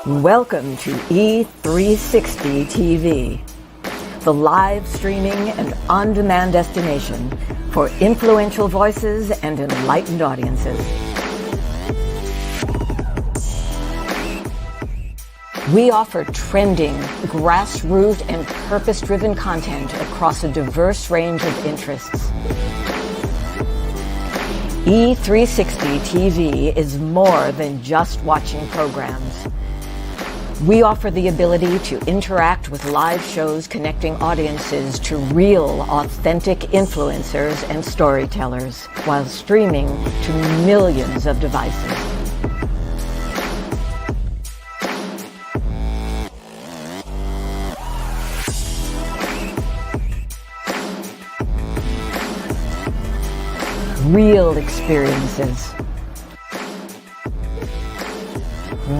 Welcome to E360 TV, the live streaming and on-demand destination for influential voices and enlightened audiences. We offer trending, grassroots, and purpose-driven content across a diverse range of interests. E360 TV is more than just watching programs. We offer the ability to interact with live shows connecting audiences to real, authentic influencers and storytellers while streaming to millions of devices. Real experiences,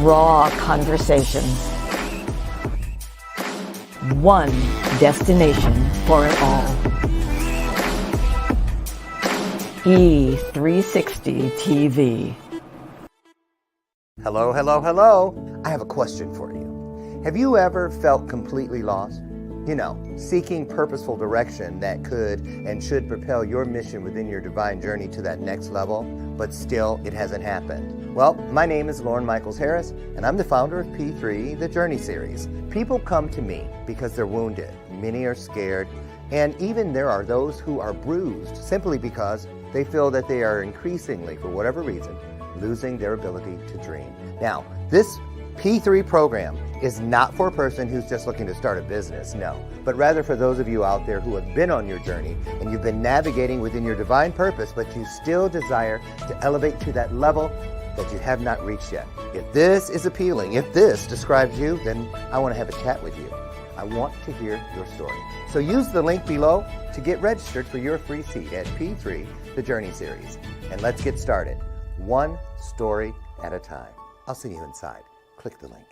raw conversation, one destination for it all. E360 TV. Hello, hello, hello. I have a question for you. Have you ever felt completely lost? You know, seeking purposeful direction that could and should propel your mission within your divine journey to that next level, but still it hasn't happened. Well, my name is Lauren Michaels Harris, and I'm the founder of P3, the Journey Series. People come to me because they're wounded. Many are scared, and even there are those who are bruised simply because they feel that they are increasingly, for whatever reason, losing their ability to dream. Now, this P3 program is not for a person who's just looking to start a business, no, but rather for those of you out there who have been on your journey and you've been navigating within your divine purpose, but you still desire to elevate to that level that you have not reached yet. If this is appealing, if this describes you, then I want to have a chat with you. I want to hear your story. So use the link below to get registered for your free seat at P3, the Journey Series. And let's get started, one story at a time. I'll see you inside. Click the link.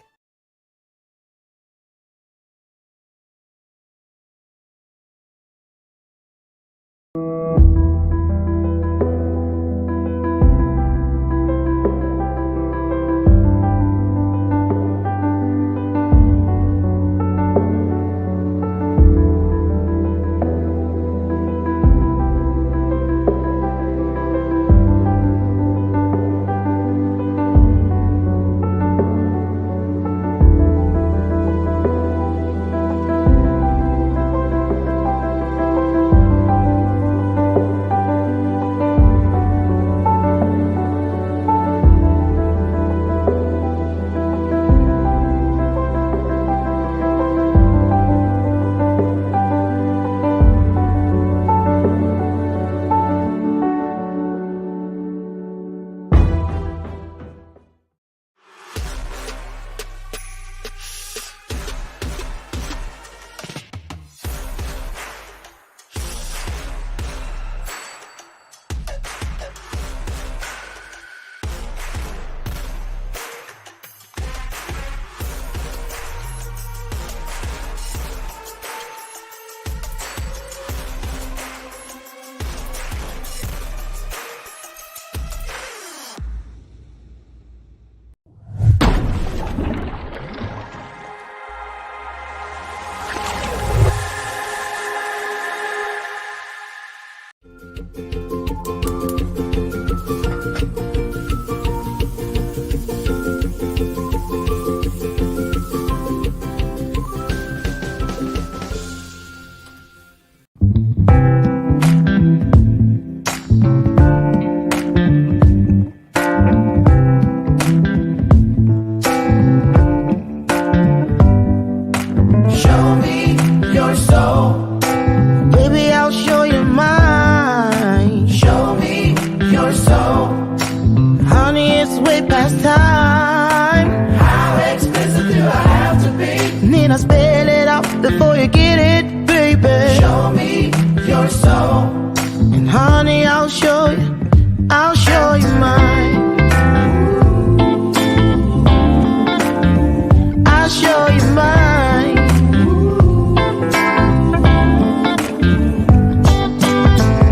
Before you get it, baby, show me your soul. And honey, I'll show you mine. I'll show you mine.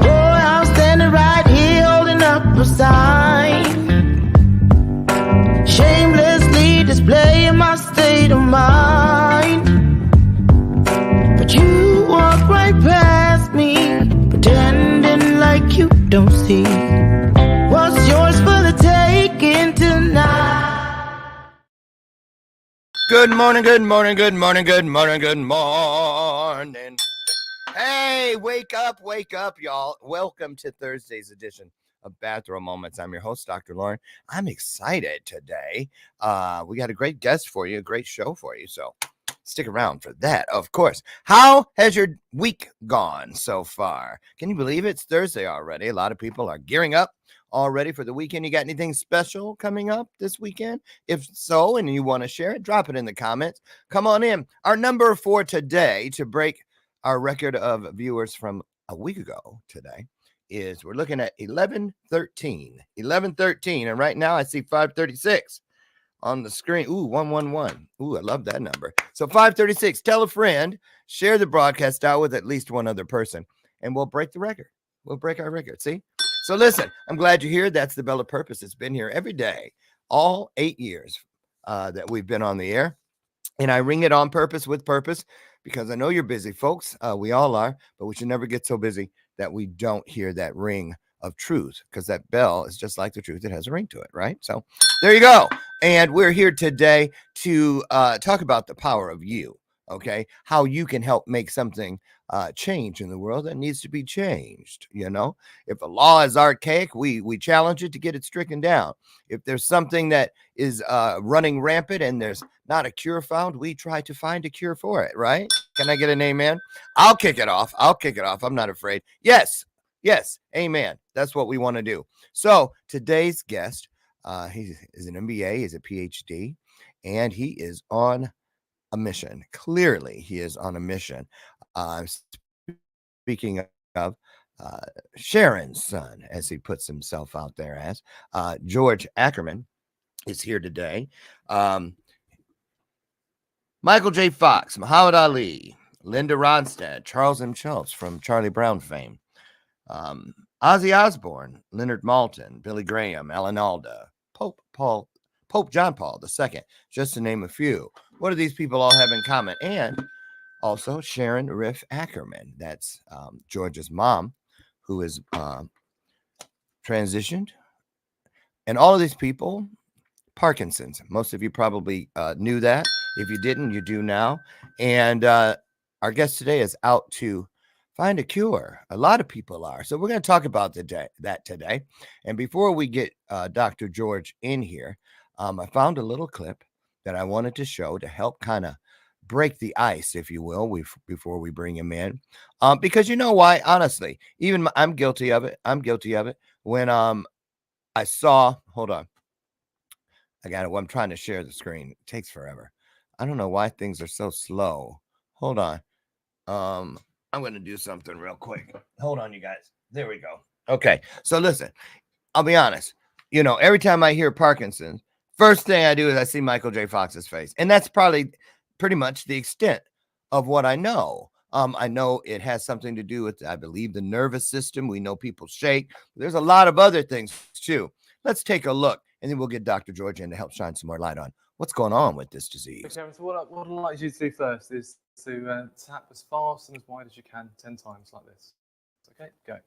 Oh, I'm standing right here holding up a sign, shamelessly displaying my don't see what's yours for the taking tonight. Good morning, good morning, good morning, good morning, good morning. Hey, wake up, y'all. Welcome to Thursday's edition of Bathrobe Moments. I'm your host, Dr. Lauren. I'm excited today. We got a great guest for you, a great show for you, so stick around for that, of course. How has your week gone so far? Can you believe it's Thursday already? A lot of people are gearing up already for the weekend. You got anything special coming up this weekend? If so, and you want to share it, drop it in the comments. Come on in. Our number for today to break our record of viewers from a week ago today is we're looking at 1113. And right now I see 536 on the screen. Ooh, 111. Ooh, I love that number. So 536. Tell a friend, share the broadcast out with at least one other person, and we'll break the record. We'll break our record. See? So listen, I'm glad you're here. That's the Bell of Purpose. It's been here every day, all 8 years that we've been on the air. And I ring it on purpose with purpose because I know you're busy, folks. We all are, but we should never get so busy that we don't hear that ring of truth, because that bell is just like the truth. It has a ring to it, right? So there you go. And we're here today to talk about the power of you, okay? How you can help make something change in the world that needs to be changed. You know, if a law is archaic, we challenge it to get it stricken down. If there's something that is running rampant and there's not a cure found, we try to find a cure for it, right? Can I get an amen? I'll kick it off. I'm not afraid. Yes, amen. That's what we want to do. So today's guest, he is an MBA, he's a PhD, and he is on a mission. Clearly, he is on a mission. Speaking of Sharon's son, as he puts himself out there as, George Ackerman is here today. Michael J. Fox, Muhammad Ali, Linda Ronstadt, Charles M. Schultz from Charlie Brown fame, Ozzy Osbourne, Leonard Maltin, Billy Graham, Alan Alda, Pope John Paul II, just to name a few. What do these people all have in common? And also Sharon Riff Ackerman, that's George's mom, who is transitioned. And all of these people, Parkinson's. Most of you probably knew that. If you didn't, you do now. And our guest today is out to find a cure. A lot of people are. So we're going to talk about that today. And before we get Dr. George in here, I found a little clip that I wanted to show to help kind of break the ice, if you will, before we bring him in. Because you know why? Honestly, even I'm guilty of it. When I saw, hold on. I got it. Well, I'm trying to share the screen. It takes forever. I don't know why things are so slow. Hold on. I'm going to do something real quick. Hold on, you guys. There we go. Okay. So listen, I'll be honest. You know, every time I hear Parkinson's, first thing I do is I see Michael J. Fox's face. And that's probably pretty much the extent of what I know. I know it has something to do with, I believe, the nervous system. We know people shake. There's a lot of other things too. Let's take a look, and then we'll get Dr. George in to help shine some more light on what's going on with this disease. Okay, so what I'd like you to do first is to tap as fast and as wide as you can 10 times like this. Okay, go.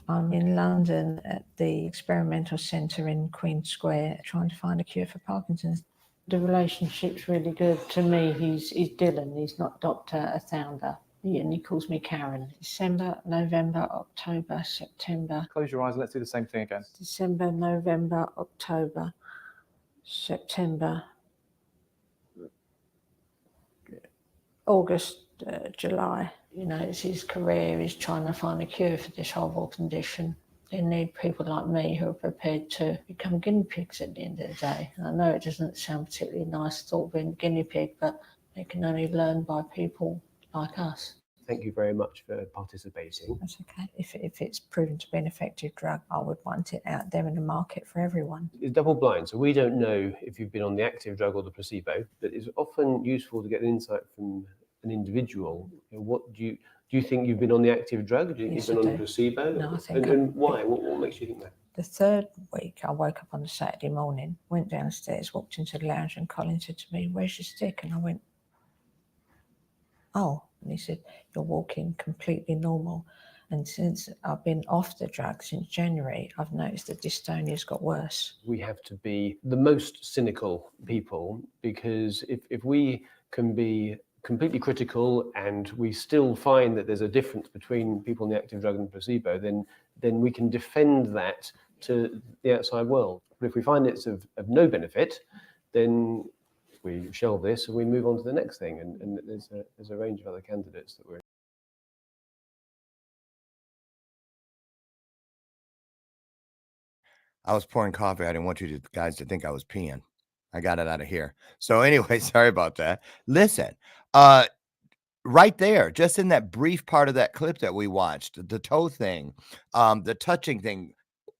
I'm in London at the Experimental Centre in Queen Square trying to find a cure for Parkinson's. The relationship's really good. To me, he's Dylan. He's not Dr. Athounder. And he calls me Karen. December, November, October, September. Close your eyes and let's do the same thing again. December, November, October, September, August, July. You know, it's his career. He's trying to find a cure for this horrible condition. They need people like me who are prepared to become guinea pigs at the end of the day. And I know it doesn't sound particularly nice thought being a guinea pig, but they can only learn by people like us. Thank you very much for participating. That's okay. If it's proven to be an effective drug, I would want it out there in the market for everyone. It's double blind, so we don't know if you've been on the active drug or the placebo, but it's often useful to get an insight from an individual. What do you think you've been on the active drug? Do you think Yes, you've been I on the do. placebo? No, I think and why? What makes you think that? The third week, I woke up on a Saturday morning, went downstairs, walked into the lounge, and Colin said to me, "Where's your stick?" And I went, "Oh." And he said, "You're walking completely normal." And since I've been off the drug since January, I've noticed the dystonia's got worse. We have to be the most cynical people, because if we can be completely critical and we still find that there's a difference between people on the active drug and placebo, then we can defend that to the outside world. But if we find it's of no benefit, then we shelve this and we move on to the next thing. And there's a range of other candidates that we're. I was pouring coffee. I didn't want you guys to think I was peeing. I got it out of here. So anyway, sorry about that. Listen, right there, just in that brief part of that clip that we watched, the toe thing, the touching thing,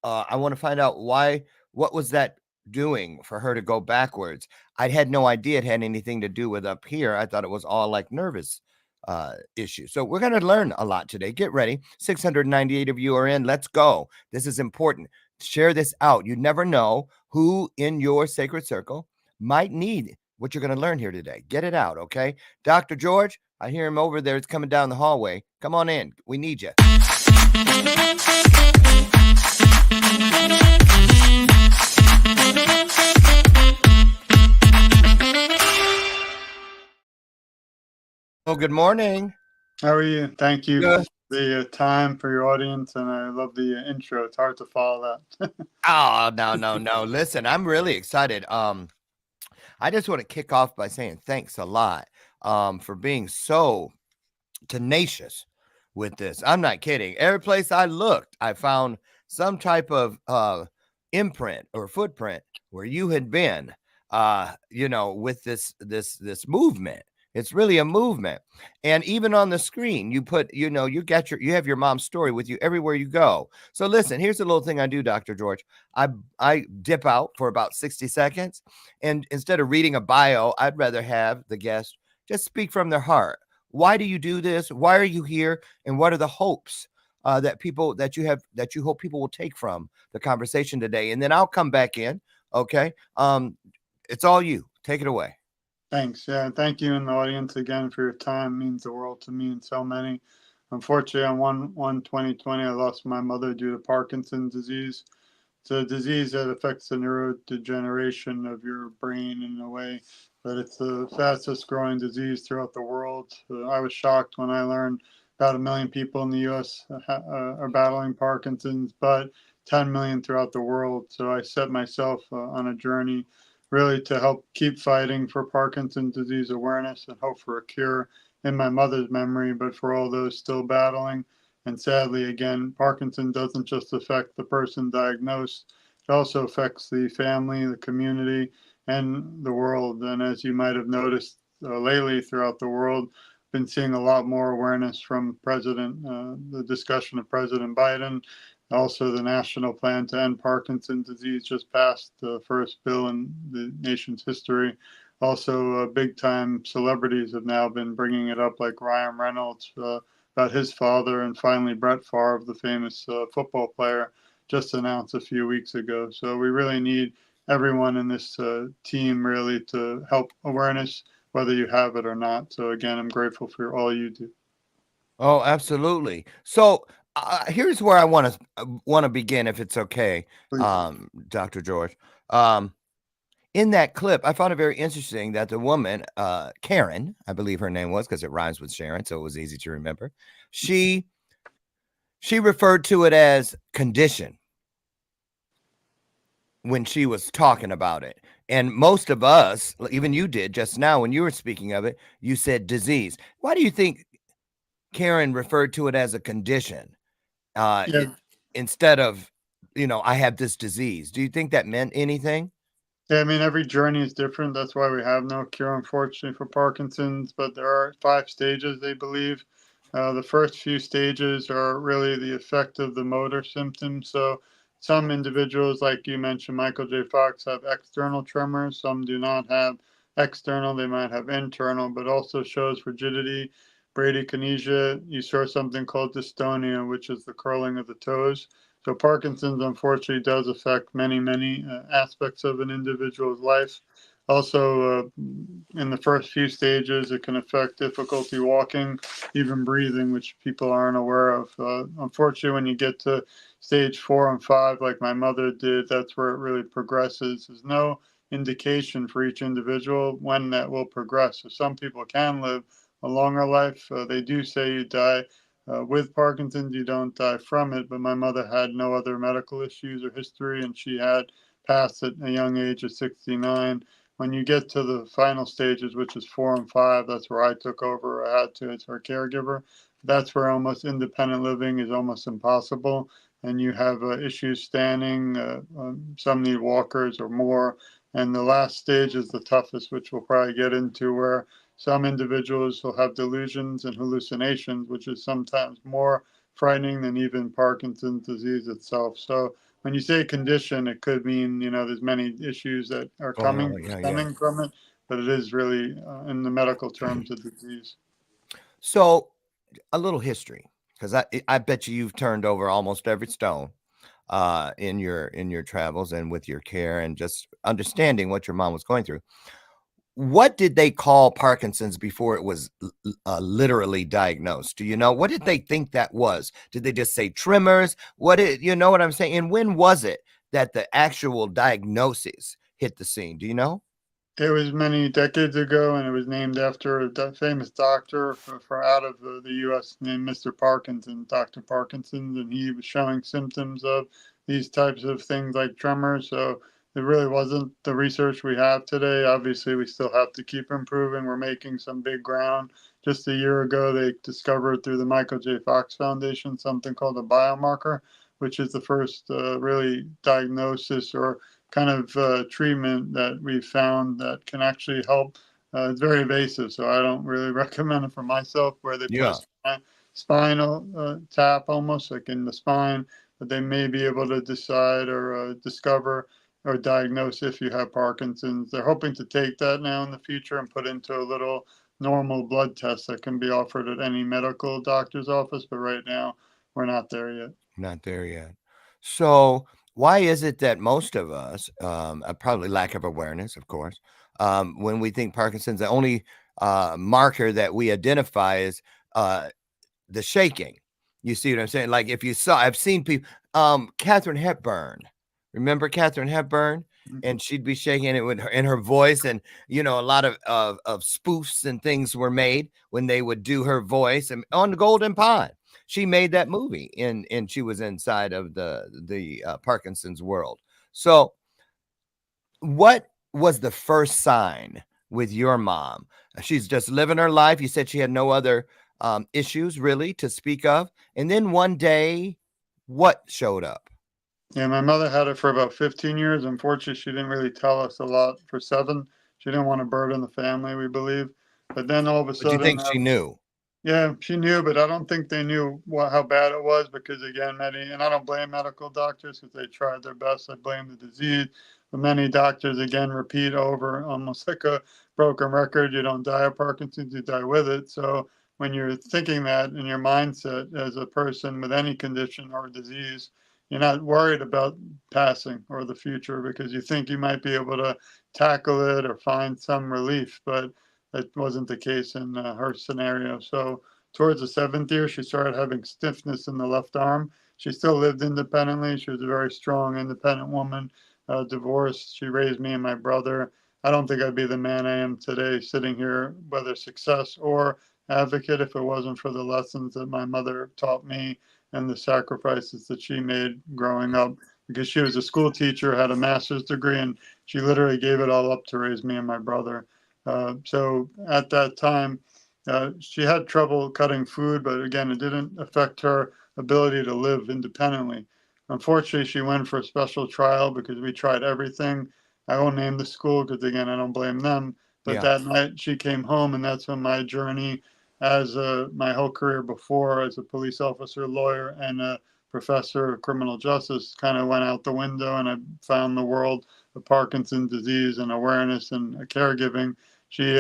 I want to find out what was that doing for her to go backwards? I had no idea it had anything to do with up here. I thought it was all like nervous issue. So we're going to learn a lot today. Get ready. 698 of you are in. Let's go. This is important. Share this out. You never know who in your sacred circle might need what you're going to learn here today. Get it out, okay? Dr. George, I hear him over there. It's coming down the hallway. Come on in. We need you. Oh, good morning. How are you? Thank you Good. for the time for your audience, and I love the intro. It's hard to follow that. Oh, no. Listen, I'm really excited. I just want to kick off by saying thanks a lot for being so tenacious with this. I'm not kidding. Every place I looked, I found some type of imprint or footprint where you had been, with this movement. It's really a movement. And even on the screen, you put, you have your mom's story with you everywhere you go. So listen, here's a little thing I do, Dr. George. I dip out for about 60 seconds. And instead of reading a bio, I'd rather have the guest just speak from their heart. Why do you do this? Why are you here? And what are the hopes that you hope people will take from the conversation today? And then I'll come back in. Okay. It's all you. Take it away. Thanks. Yeah, thank you in the audience again for your time. It means the world to me and so many. Unfortunately, on 1/1/2020, I lost my mother due to Parkinson's disease. It's a disease that affects the neurodegeneration of your brain in a way, but it's the fastest growing disease throughout the world. I was shocked when I learned about 1 million people in the U.S. Are battling Parkinson's, but 10 million throughout the world. So I set myself on a journey really to help keep fighting for Parkinson's disease awareness and hope for a cure in my mother's memory, but for all those still battling. And sadly, again, Parkinson doesn't just affect the person diagnosed, it also affects the family, the community, and the world. And as you might have noticed lately throughout the world, been seeing a lot more awareness from the discussion of President Biden. Also, the national plan to end Parkinson's disease just passed the first bill in the nation's history. Also, big time celebrities have now been bringing it up, like Ryan Reynolds about his father, and finally Brett Favre, the famous football player, just announced a few weeks ago. So we really need everyone in this team really to help awareness, whether you have it or not. So again, I'm grateful for all you do. Oh, absolutely. So here's where I want to begin, if it's okay, Dr. George. In that clip, I found it very interesting that the woman, Karen, I believe her name was, because it rhymes with Sharon, so it was easy to remember. She referred to it as condition when she was talking about it. And most of us, even you did just now when you were speaking of it, you said disease. Why do you think Karen referred to it as a condition instead of, I have this disease? Do you think that meant anything? Yeah, I mean, every journey is different. That's why we have no cure, unfortunately, for Parkinson's. But there are 5 stages, they believe. The first few stages are really the effect of the motor symptoms. So some individuals, like you mentioned, Michael J. Fox, have external tremors. Some do not have external. They might have internal, but also shows rigidity, bradykinesia. You saw something called dystonia, which is the curling of the toes. So Parkinson's, unfortunately, does affect many, many aspects of an individual's life. Also, in the first few stages, it can affect difficulty walking, even breathing, which people aren't aware of. Unfortunately, when you get to stage 4 and 5, like my mother did, that's where it really progresses. There's no indication for each individual when that will progress. So some people can live a longer life. They do say you die with Parkinson's, you don't die from it. But my mother had no other medical issues or history, and she had passed at a young age of 69. When you get to the final stages, which is 4 and 5, that's where I took over. I had to, as her caregiver. That's where almost independent living is almost impossible. And you have issues standing, some need walkers or more. And the last stage is the toughest, which we'll probably get into, where some individuals will have delusions and hallucinations, which is sometimes more frightening than even Parkinson's disease itself. So when you say condition, it could mean, there's many issues that are Going on, coming, yeah, yeah. stemming from it, but it is really, in the medical terms, a disease. So a little history, because I bet you've turned over almost every stone in your travels and with your care and just understanding what your mom was going through. What did they call Parkinson's before it was literally diagnosed? Do you know? What did they think that was? Did they just say tremors? You know what I'm saying? And when was it that the actual diagnosis hit the scene? Do you know? It was many decades ago, and it was named after a famous doctor for out of the U.S. named Mr. Parkinson, Dr. Parkinson, and he was showing symptoms of these types of things like tremors. So it really wasn't the research we have today. Obviously, we still have to keep improving. We're making some big ground. Just a year ago, they discovered through the Michael J. Fox Foundation something called a biomarker, which is the first really diagnosis or kind of treatment that we found that can actually help. It's very invasive, so I don't really recommend it for myself, where they put Yeah. a spinal tap almost like in the spine, but they may be able to decide or discover or diagnose if you have Parkinson's. They're hoping to take that now in the future and put into a little normal blood test that can be offered at any medical doctor's office, but right now we're not there yet. Not there yet. So why is it that most of us, probably lack of awareness, of course, when we think Parkinson's, the only marker that we identify is the shaking. You see what I'm saying? Like if you saw, I've seen people, Katharine Hepburn. Remember Katharine Hepburn? And she'd be shaking it with her in her voice, and a lot of spoofs and things were made when they would do her voice. And on the Golden Pond, she made that movie, and she was inside of the Parkinson's world. So, what was the first sign with your mom? She's just living her life. You said she had no other issues really to speak of, and then one day, what showed up? Yeah, my mother had it for about 15 years. Unfortunately, she didn't really tell us a lot for 7. She didn't want to burden the family, we believe. But then all of a But you sudden, think she knew? yeah, she knew, but I don't think they knew how bad it was because, again, and I don't blame medical doctors because they tried their best. I blame the disease. But many doctors, again, repeat over almost like a broken record. You don't die of Parkinson's, you die with it. So when you're thinking that in your mindset as a person with any condition or disease, you're not worried about passing or the future because you think you might be able to tackle it or find some relief. But that wasn't the case in her scenario. So towards the 7th year, she started having stiffness in the left arm. She still lived independently. She was a very strong, independent woman. Divorced. She raised me and my brother. I don't think I'd be the man I am today, sitting here, whether success or advocate, if it wasn't for the lessons that my mother taught me and the sacrifices that she made growing up. Because she was a school teacher, had a master's degree, and she literally gave it all up to raise me and my brother. So at that time, she had trouble cutting food, but again, it didn't affect her ability to live independently. Unfortunately, she went for a special trial because we tried everything. I won't name the school because, again, I don't blame them. But Yeah. that night she came home, and that's when my journey, as my whole career before, as a police officer, lawyer, and a professor of criminal justice, kind of went out the window, and I found the world of Parkinson's disease and awareness and caregiving. She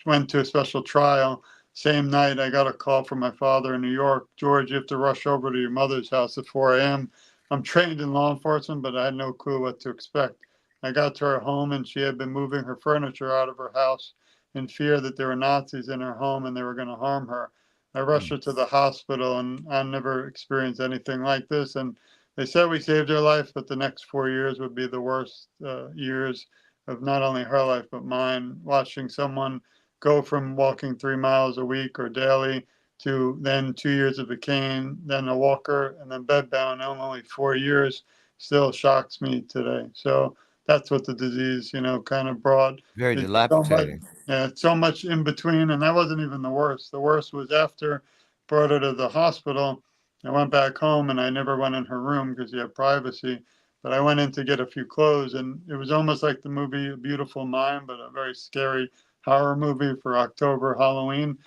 went to a special trial. Same night, I got a call from my father in New York. George, you have to rush over to your mother's house at 4 a.m. I'm trained in law enforcement, but I had no clue what to expect. I got to her home, and she had been moving her furniture out of her house in fear that there were Nazis in her home and they were going to harm her. I rushed her to the hospital, and I never experienced anything like this. And they said we saved her life, but the next 4 years would be the worst years of not only her life but mine. Watching someone go from walking 3 miles a week or daily to then 2 years of a cane, then a walker, and then bedbound in only 4 years still shocks me today. So that's what the disease, kind of brought. Very It's so much, dilapidating. yeah, so much in between, and that wasn't even the worst. The worst was after brought her to the hospital. I went back home, and I never went in her room because you have privacy. But I went in to get a few clothes, and it was almost like the movie A Beautiful Mind, but a very scary horror movie for October, Halloween.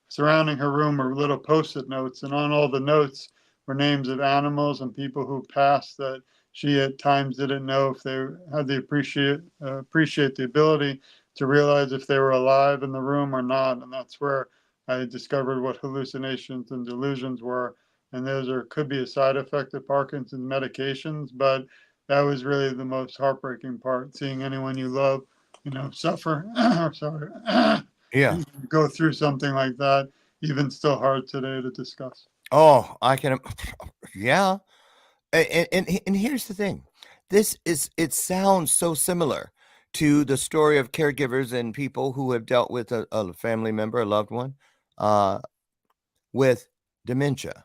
Surrounding her room were little post-it notes, and on all the notes were names of animals and people who passed that she at times didn't know if they had the appreciate the ability to realize if they were alive in the room or not. And that's where I discovered what hallucinations and delusions were. And those could be a side effect of Parkinson's medications, but that was really the most heartbreaking part, seeing anyone you love, suffer, sorry, Yeah. go through something like that, even still hard today to discuss. Oh, I can. Yeah. And here's the thing. It sounds so similar to the story of caregivers and people who have dealt with a family member, a loved one, with dementia,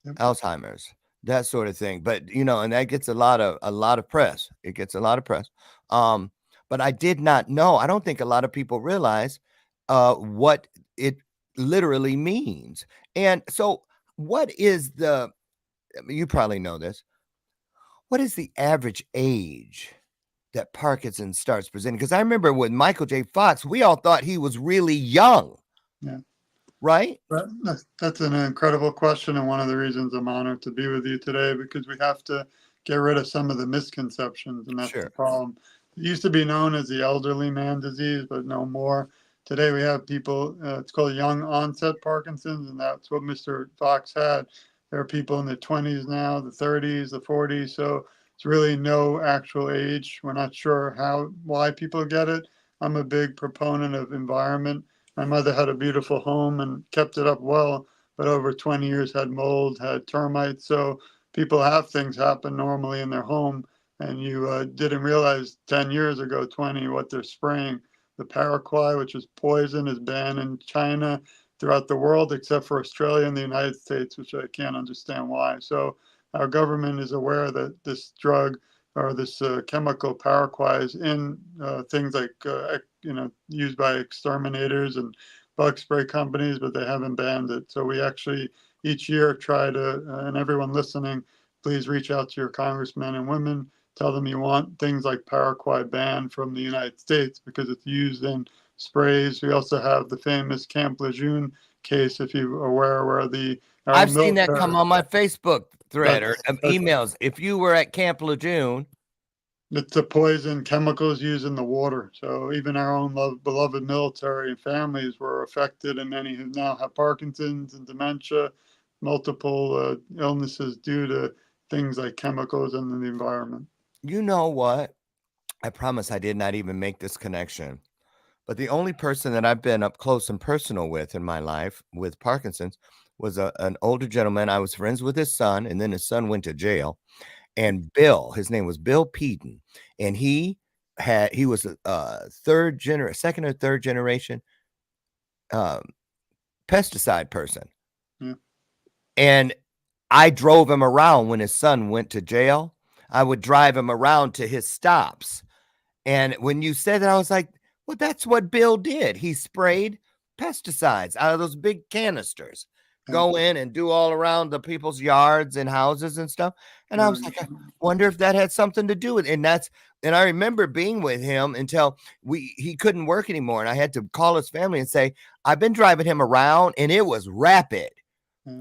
Yep. Alzheimer's, that sort of thing. But and that gets a lot of press. It gets a lot of press. But I did not know. I don't think a lot of people realize what it literally means. And so, what is you probably know this. What is the average age that Parkinson starts presenting? Because I remember with Michael J. Fox, we all thought he was really young. Yeah. Right? That's an incredible question, and one of the reasons I'm honored to be with you today, because we have to get rid of some of the misconceptions, and that's the Sure. problem. It used to be known as the elderly man disease, but no more. Today we have people, it's called young onset Parkinson's, and that's what Mr. Fox had. There are people in their 20s now, the 30s, the 40s, so it's really no actual age. We're not sure why people get it. I'm a big proponent of environment. My mother had a beautiful home and kept it up well, but over 20 years had mold, had termites. So people have things happen normally in their home, and you didn't realize 10 years ago, 20, what they're spraying. The paraquat, which is poison, is banned in China, throughout the world, except for Australia and the United States, which I can't understand why. So our government is aware that this drug or this chemical paraquat is in things like used by exterminators and bug spray companies, but they haven't banned it. So we actually each year try to, and everyone listening, please reach out to your congressmen and women, tell them you want things like paraquat banned from the United States because it's used in sprays. We also have the famous Camp Lejeune case, if you are aware, where I've seen that come on my Facebook thread or That's- emails. If you were at Camp Lejeune, It's the poison chemicals used in the water. So even our own beloved military and families were affected, and many who now have Parkinson's and dementia, multiple illnesses due to things like chemicals in the environment. you know what? I promise I did not even make this connection. But the only person that I've been up close and personal with in my life with Parkinson's was an older gentleman. I was friends with his son, and then his son went to jail. And Bill, his name was Bill Peden, and he was a second or third generation pesticide person. Yeah. And I drove him around when his son went to jail. I would drive him around to his stops. And when you said that, I was like, well, that's what Bill did. He sprayed pesticides out of those big canisters, go in and do all around the people's yards and houses and stuff. And I was like, I wonder if that had something to do with it. And I remember being with him until he couldn't work anymore. And I had to call his family and say, I've been driving him around, and it was rapid.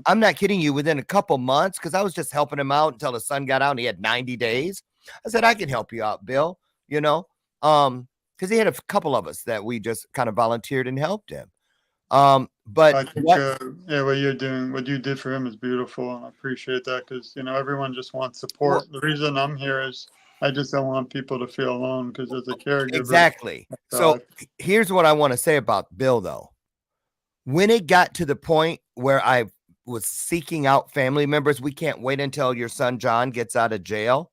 I'm not kidding you. Within a couple months, because I was just helping him out until his son got out and he had 90 days. I said, I can help you out, Bill, because he had a couple of us that we just kind of volunteered and helped him. But I think, what you're doing, what you did for him is beautiful, and I appreciate that because everyone just wants support. The reason I'm here is I just don't want people to feel alone because as a caregiver. Exactly. So here's what I want to say about Bill, though. When it got to the point where I was seeking out family members, we can't wait until your son John gets out of jail.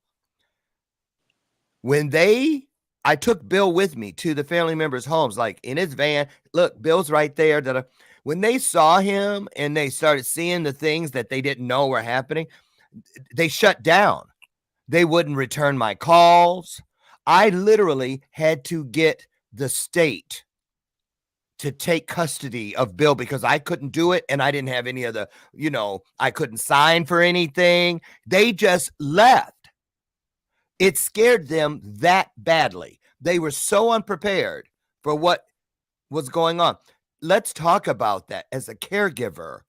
I took Bill with me to the family members' homes, like in his van. Look, Bill's right there. When they saw him and they started seeing the things that they didn't know were happening, they shut down. They wouldn't return my calls. I literally had to get the state to take custody of Bill because I couldn't do it and I didn't have any of the, I couldn't sign for anything. They just left. It scared them that badly. They were so unprepared for what was going on. Let's talk about that as a caregiver.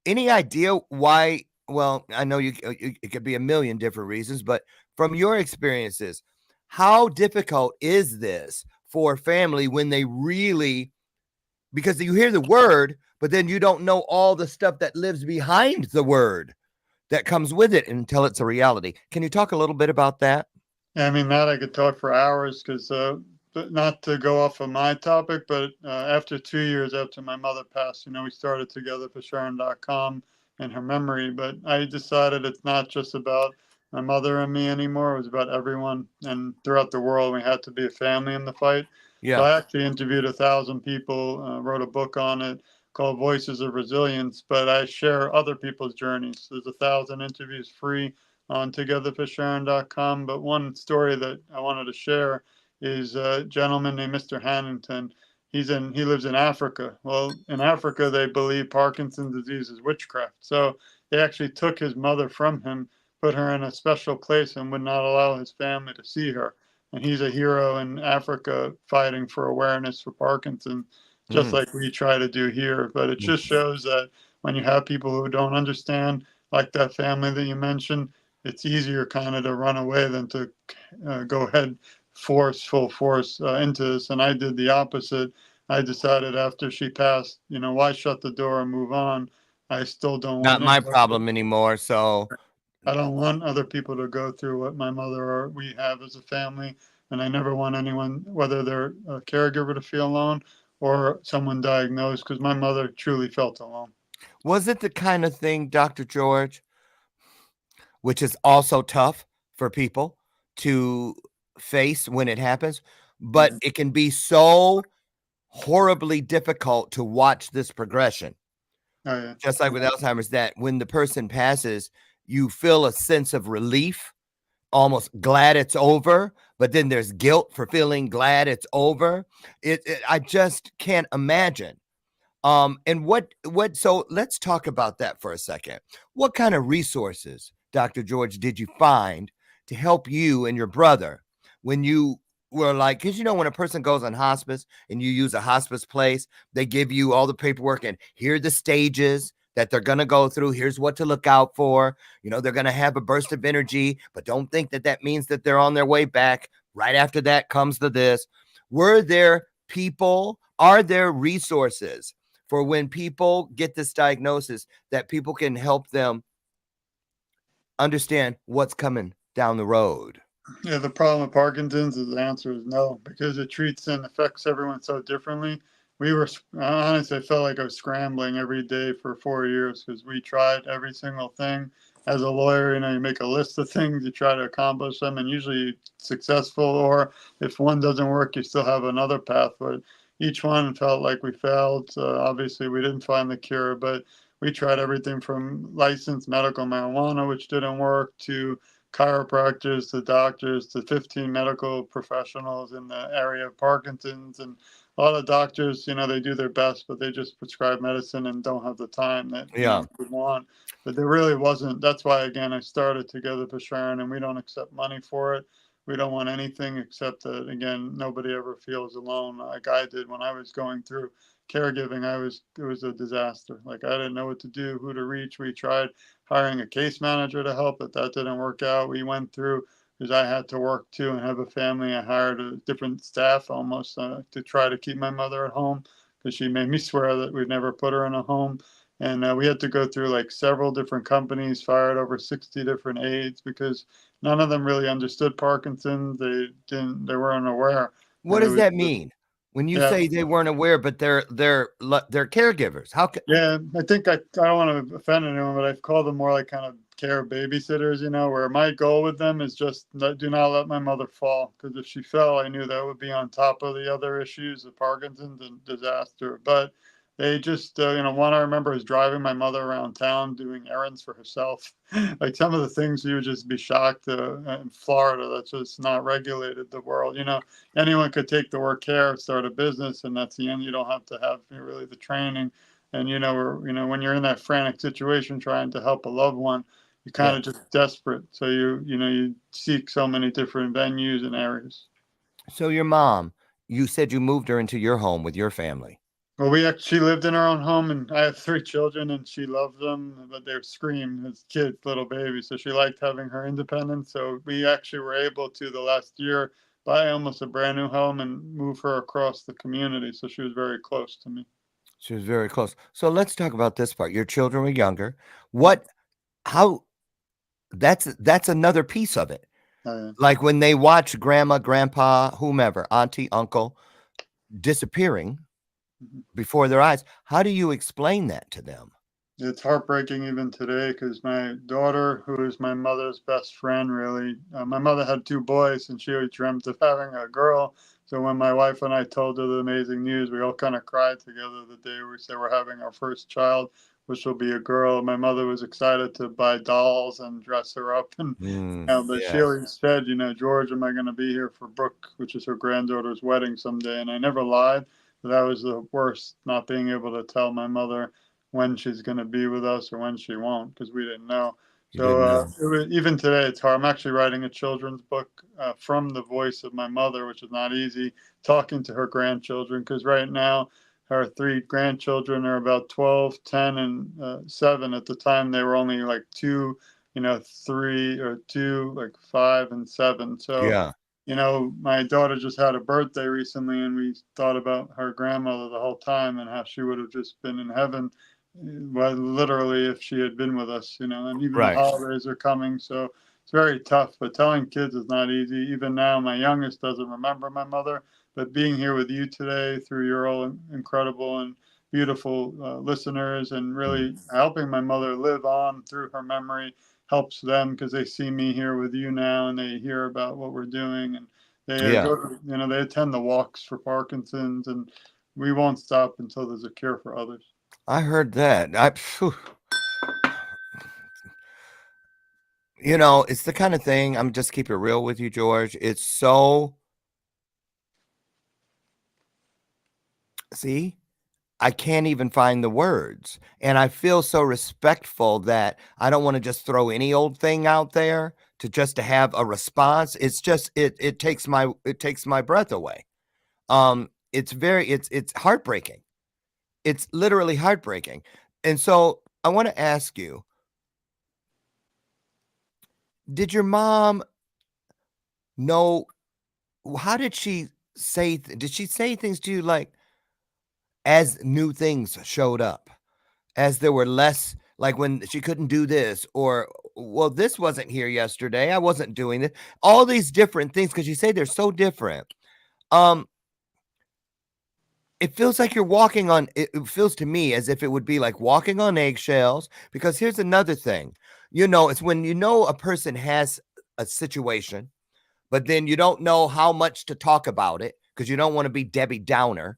Any idea why? Well, I know it could be a million different reasons, but from your experiences, how difficult is this for a family when they really, because you hear the word, but then you don't know all the stuff that lives behind the word that comes with it until it's a reality. Can you talk a little bit about that? Yeah, I mean, Matt, I could talk for hours because not to go off of my topic, but after 2 years after my mother passed, we started TogetherForSharon.com in her memory. But I decided it's not just about my mother and me anymore. It was about everyone. And throughout the world, we had to be a family in the fight. Yeah. So I actually interviewed 1,000 people, wrote a book on it called Voices of Resilience. But I share other people's journeys. There's 1,000 interviews free on TogetherForSharon.com. But one story that I wanted to share is a gentleman named Mr. Hannington. He lives in Africa. Well, in Africa, they believe Parkinson's disease is witchcraft. So they actually took his mother from him, put her in a special place, and would not allow his family to see her. And he's a hero in Africa fighting for awareness for Parkinson, just like we try to do here. But it just shows that when you have people who don't understand, like that family that you mentioned, it's easier kind of to run away than to go ahead full force into this. And I did the opposite. I decided after she passed, why shut the door and move on? I still don't Not want my problem anymore. So I don't want other people to go through what my mother or we have as a family. And I never want anyone, whether they're a caregiver, to feel alone or someone diagnosed, because my mother truly felt alone. Was it the kind of thing, Dr. George, which is also tough for people to face when it happens, but it can be so horribly difficult to watch this progression? Oh, yeah. Just like with Alzheimer's, that when the person passes, you feel a sense of relief, almost glad it's over, but then there's guilt for feeling glad it's over. I just can't imagine. So let's talk about that for a second. What kind of resources, Dr. George, did you find to help you and your brother when you were like, because when a person goes on hospice and you use a hospice place, they give you all the paperwork and here are the stages that they're going to go through. Here's what to look out for. They're going to have a burst of energy, but don't think that means that they're on their way back. Right after that comes this. Are there resources for when people get this diagnosis that people can help them understand what's coming down the road? Yeah, the problem with Parkinson's is the answer is no, because it treats and affects everyone so differently. Honestly, I felt like I was scrambling every day for 4 years because we tried every single thing. As a lawyer, you make a list of things, you try to accomplish them, and usually successful, or if one doesn't work, you still have another path. But each one felt like we failed. Obviously, we didn't find the cure, but we tried everything from licensed medical marijuana, which didn't work, to chiropractors to doctors to 15 medical professionals in the area of Parkinson's. And a lot of doctors, they do their best, but they just prescribe medicine and don't have the time that we want. But there really wasn't. That's why, again, I started Together for Sharon, and we don't accept money for it. We don't want anything except that, again, nobody ever feels alone like I did when I was going through caregiving. It was a disaster. Like, I didn't know what to do, who to reach. We tried hiring a case manager to help, but that didn't work out. We went through, because I had to work too and have a family. I hired a different staff almost to try to keep my mother at home, because she made me swear that we'd never put her in a home. And we had to go through like several different companies, fired over 60 different aides because none of them really understood Parkinson's. They weren't aware. What And it does was, that mean? When you yeah, say they weren't aware, but they're caregivers. How can yeah. I think I don't want to offend anyone, but I've called them more like kind of care babysitters, where my goal with them is just do not let my mother fall. Because if she fell, I knew that would be on top of the other issues of Parkinson's and disaster. But they just, one I remember is driving my mother around town doing errands for herself. Like some of the things you would just be shocked in Florida. That's just not regulated, the world. Anyone could take the word care, start a business, and that's the end. You don't have to have really the training. And when you're in that frantic situation trying to help a loved one, you're kind yeah? of just desperate. So you seek so many different venues and areas. So your mom, you said you moved her into your home with your family. Well, she lived in her own home, and I have 3 children, and she loved them, but they scream as kids, little babies. So she liked having her independence. So we actually were able to, the last year, buy almost a brand new home and move her across the community. So she was very close to me. She was very close. So let's talk about this part. Your children were younger. How that's another piece of it. Uh, Like when they watch grandma, grandpa, whomever, auntie, uncle disappearing before their eyes. How do you explain that to them? It's heartbreaking even today because my daughter, who is my mother's best friend, really, my mother had 2 boys and she always dreamt of having a girl. So when my wife and I told her the amazing news, we all kind of cried together the day we said we're having our first child, which will be a girl. My mother was excited to buy dolls and dress her up. And but she Yeah. always said, George, am I going to be here for Brooke, which is her granddaughter's wedding someday? And I never lied. But that was the worst, not being able to tell my mother when she's going to be with us or when she won't, because we didn't know. You didn't know. Even today, it's hard. I'm actually writing a children's book from the voice of my mother, which is not easy, talking to her grandchildren, because right now her 3 grandchildren are about 12, 10, and 7. At the time, they were only like 2, 3 or 2, like 5 and 7. So Yeah. my daughter just had a birthday recently, and we thought about her grandmother the whole time and how she would have just been in heaven, well, literally, if she had been with us, and even the Right. holidays are coming. So it's very tough, but telling kids is not easy. Even now, my youngest doesn't remember my mother, but being here with you today through your all incredible and beautiful listeners and Mm. really helping my mother live on through her memory helps them because they see me here with you now and they hear about what we're doing, and they Yeah. go to, they attend the walks for Parkinson's, and we won't stop until there's a cure for others. I heard that. It's the kind of thing, I'm just keep it real with you, George. It's so, see, I can't even find the words. And I feel so respectful that I don't want to just throw any old thing out there to have a response. It's just it takes my breath away. It's heartbreaking. It's literally heartbreaking. And so I want to ask you, did your mom know, how did she did she say things to you like as new things showed up? As there were less, like when she couldn't do this, or, well, this wasn't here yesterday, I wasn't doing it, all these different things, because you say they're so different. It feels like you're walking on, it feels to me as if it would be like walking on eggshells, because here's another thing, it's when a person has a situation, but then you don't know how much to talk about it because you don't want to be Debbie Downer,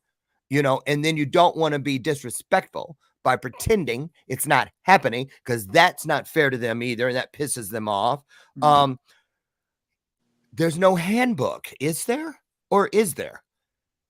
and then you don't want to be disrespectful by pretending it's not happening, because that's not fair to them either, and that pisses them off. There's no handbook, is there? Or is there?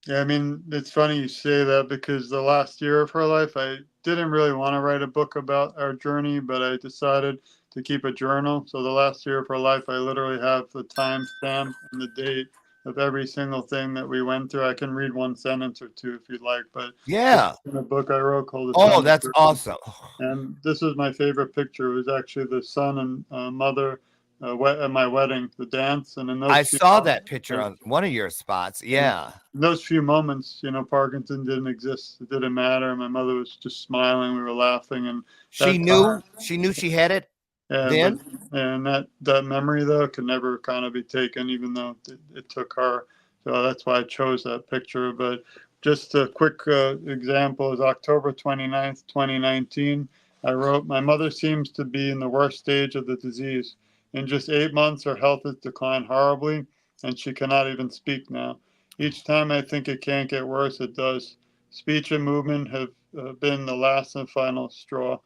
Yeah, I mean, it's funny you say that because the last year of her life, I didn't really want to write a book about our journey, but I decided to keep a journal. So the last year of her life, I literally have the time stamp and the date of every single thing that we went through. I can read one sentence or two if you'd like, but this Yeah. is in a book I wrote called The Oh, Son of that's Journey. awesome. And this was my favorite picture. It was actually the son and mother at my wedding, the dance, and in those I few saw moments, that picture on one of your spots. and Yeah. in those few moments, Parkinson didn't exist. It didn't matter. My mother was just smiling. We were laughing, and She that time, knew she had it yeah, but then. and that memory though could never kind of be taken, even though it took her. So that's why I chose that picture. But just a quick example is October 29th, 2019. I wrote, "My mother seems to be in the worst stage of the disease. In just 8 months, her health has declined horribly, and she cannot even speak now. Each time I think it can't get worse, it does. Speech and movement have been the last and final straw.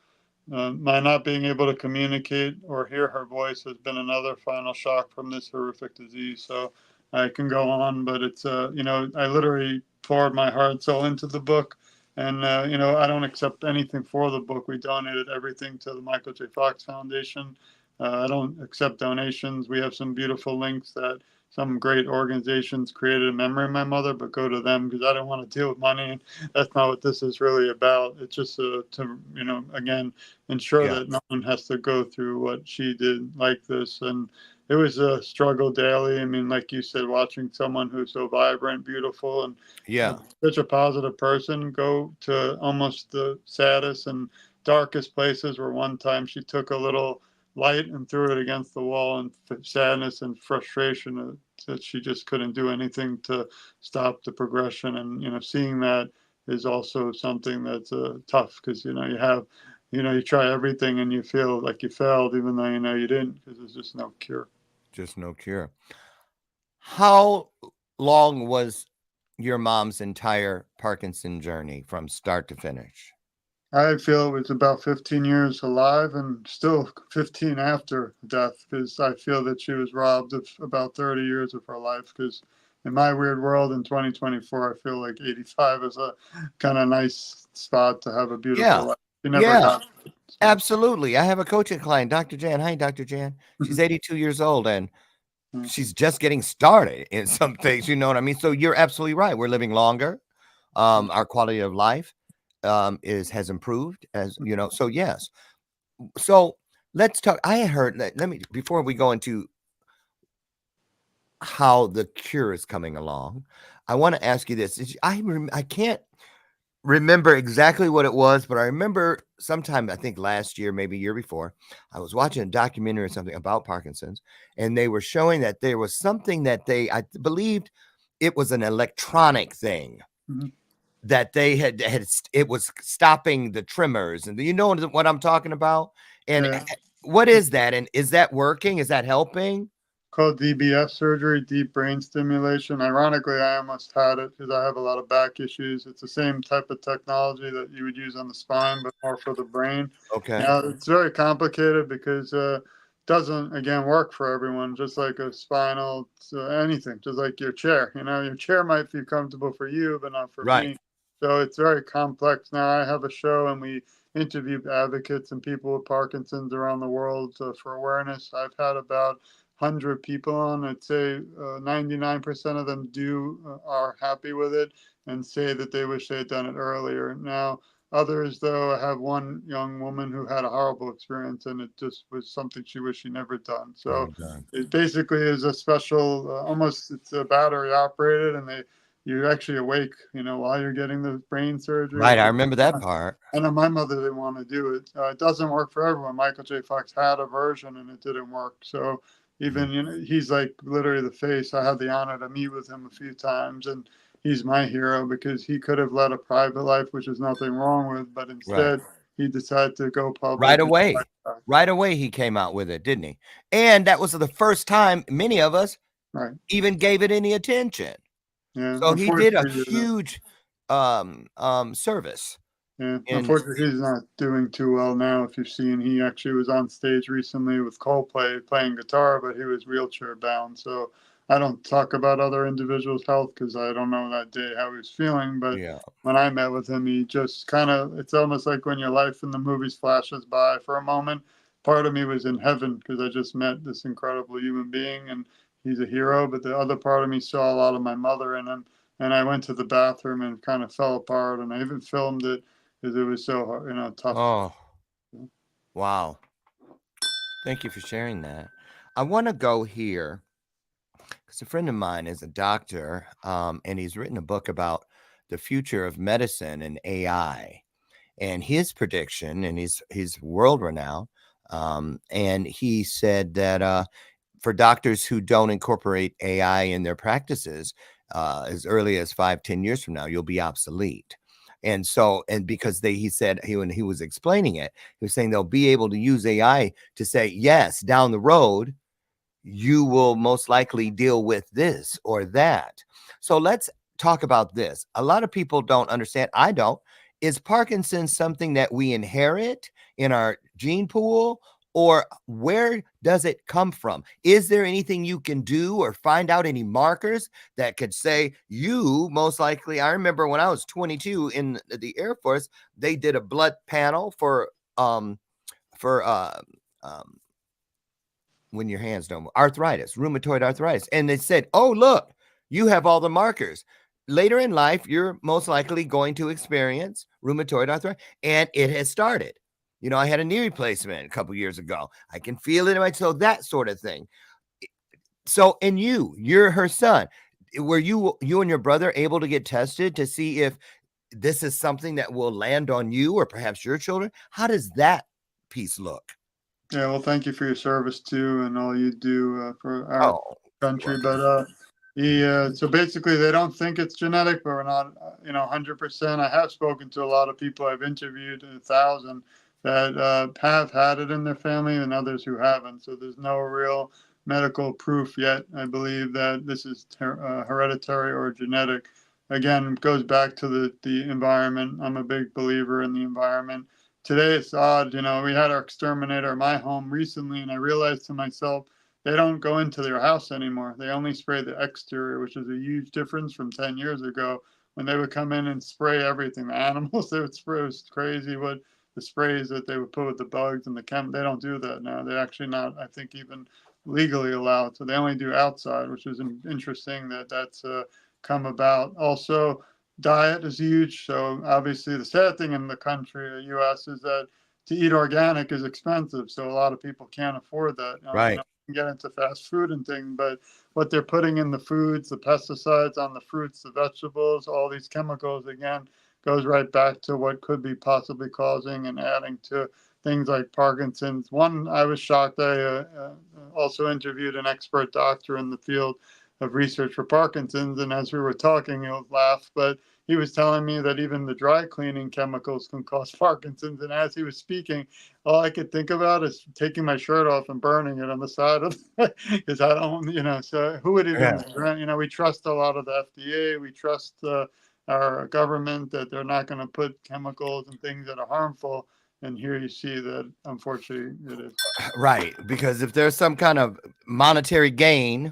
My not being able to communicate or hear her voice has been another final shock from this horrific disease." So I can go on, but it's, I literally poured my heart and soul into the book. And, I don't accept anything for the book. We donated everything to the Michael J. Fox Foundation. I don't accept donations. We have some beautiful links that some great organizations created in memory of my mother, but go to them because I don't want to deal with money. That's not what this is really about. It's just to, again, ensure Yeah. that no one has to go through what she did like this. And it was a struggle daily. I mean, like you said, watching someone who's so vibrant, beautiful, and Yeah. such a positive person go to almost the saddest and darkest places, where one time she took a little light and threw it against the wall in sadness and frustration, that she just couldn't do anything to stop the progression. And seeing that is also something that's tough, because you try everything and you feel like you failed, even though you didn't, because there's just no cure. Just no cure. How long was your mom's entire Parkinson journey from start to finish? I feel it was about 15 years alive, and still 15 after death, because I feel that she was robbed of about 30 years of her life. Because in my weird world in 2024, I feel like 85 is a kind of nice spot to have a beautiful Yeah. life. She never Yeah. got it, so. Absolutely. I have a coaching client, Dr. Jan. Hi, Dr. Jan. She's 82 years old and she's just getting started in some things, you know what I mean? So you're absolutely right. We're living longer. Our quality of life has improved, as you know. So yes. So let's talk. I heard, let me, before we go into how the cure is coming along, I want to ask you this. I can't remember exactly what it was, but I remember sometime, I think last year, maybe year before, I was watching a documentary or something about Parkinson's, and they were showing that there was something that I believed it was an electronic thing Mhm. that they had it was stopping the tremors, and you know what I'm talking about. And Yeah. what is that? And is that working? Is that helping? Called DBS surgery, deep brain stimulation. Ironically, I almost had it because I have a lot of back issues. It's the same type of technology that you would use on the spine, but more for the brain. Okay. Now, it's very complicated because doesn't, again, work for everyone, just like a spinal, anything, just like your chair. Your chair might feel comfortable for you, but not for Right. me. So it's very complex. Now, I have a show and we interview advocates and people with Parkinson's around the world for awareness. I've had about 100 people on. I'd say 99% of them are happy with it and say that they wish they had done it earlier. Now, others, though, I have one young woman who had a horrible experience, and it just was something she wished she never done. So Never done. it basically is a special, almost it's a battery operated, and you're actually awake, while you're getting the brain surgery. Right. I remember that part. I know my mother didn't want to do it. It doesn't work for everyone. Michael J. Fox had a version and it didn't work. So even, he's like literally the face. I had the honor to meet with him a few times, and he's my hero because he could have led a private life, which is nothing wrong with, but Right. instead he decided to go Right public. away. Right away, he came out with it, didn't he? And that was the first time many of us Right. even gave it any attention. Yeah. So he did a Unfortunately, huge service. yeah, And unfortunately, he's not doing too well now. If you've seen, he actually was on stage recently with Coldplay playing guitar, but he was wheelchair bound. So I don't talk about other individuals' health because I don't know that day how he was feeling. But yeah, when I met with him, he just it's almost like when your life in the movies flashes by for a moment. Part of me was in heaven because I just met this incredible human being and he's a hero. But the other part of me saw a lot of my mother in him. And I went to the bathroom and kind of fell apart. And I even filmed it because it was so hard, tough. oh, wow. Thank you for sharing that. I want to go here because a friend of mine is a doctor, and he's written a book about the future of medicine and AI. And his prediction, and he's world renowned, and he said that for doctors who don't incorporate AI in their practices as early as 5-10 years from now, you'll be obsolete. And so, and because he said when he was explaining it, he was saying they'll be able to use AI to say, yes, down the road, you will most likely deal with this or that. So let's talk about this. A lot of people don't understand. I don't. Is Parkinson's something that we inherit in our gene pool, or where does it come from? Is there anything you can do or find out any markers that could say you most likely? I remember when I was 22 in the Air Force, they did a blood panel for for when your hands don't move, arthritis, rheumatoid arthritis. And they said, oh, look, you have all the markers. Later in life, you're most likely going to experience rheumatoid arthritis, and it has started. You know, I had a knee replacement a couple years ago. I can feel it in my, so that sort of thing. So, and you're her son. Were you and your brother able to get tested to see if this is something that will land on you or perhaps your children? How does that piece look? Yeah, well, thank you for your service too, and all you do for our Oh, country. welcome. But so basically, they don't think it's genetic, but we're not, 100%. I have spoken to a lot of people. I've interviewed 1,000 that have had it in their family, and others who haven't. So there's no real medical proof yet. I believe that this is hereditary or genetic. Again, it goes back to the environment. I'm a big believer in the environment. Today it's odd, we had our exterminator at my home recently, and I realized to myself, they don't go into their house anymore. They only spray the exterior, which is a huge difference from 10 years ago when they would come in and spray everything. The animals they would spray, it was crazy what the sprays that they would put with the bugs and the they don't do that now. They're actually not, I think, even legally allowed. So they only do outside, which is interesting that that's come about. Also, diet is huge. So obviously the sad thing in the country, the US, is that to eat organic is expensive. So a lot of people can't afford that. Right. Get into fast food and things, but what they're putting in the foods, the pesticides on the fruits, the vegetables, all these chemicals, again, goes right back to what could be possibly causing and adding to things like Parkinson's. One, I was shocked. I also interviewed an expert doctor in the field of research for Parkinson's, and as we were talking, you'll laugh, but he was telling me that even the dry cleaning chemicals can cause Parkinson's. And as he was speaking, all I could think about is taking my shirt off and burning it on the side of, because I don't, so who would even, we trust a lot of the FDA. We trust our government that they're not going to put chemicals and things that are harmful. And here you see that, unfortunately, it is. Right. Because if there's some kind of monetary gain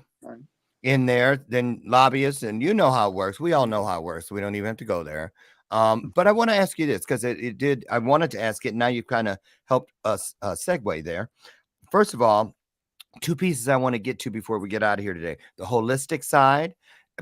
in there, then lobbyists, and you know how it works. We all know how it works. We don't even have to go there. But I want to ask you this, because I wanted to ask it. Now you kind of helped us segue there. First of all, two pieces I want to get to before we get out of here today. The holistic side.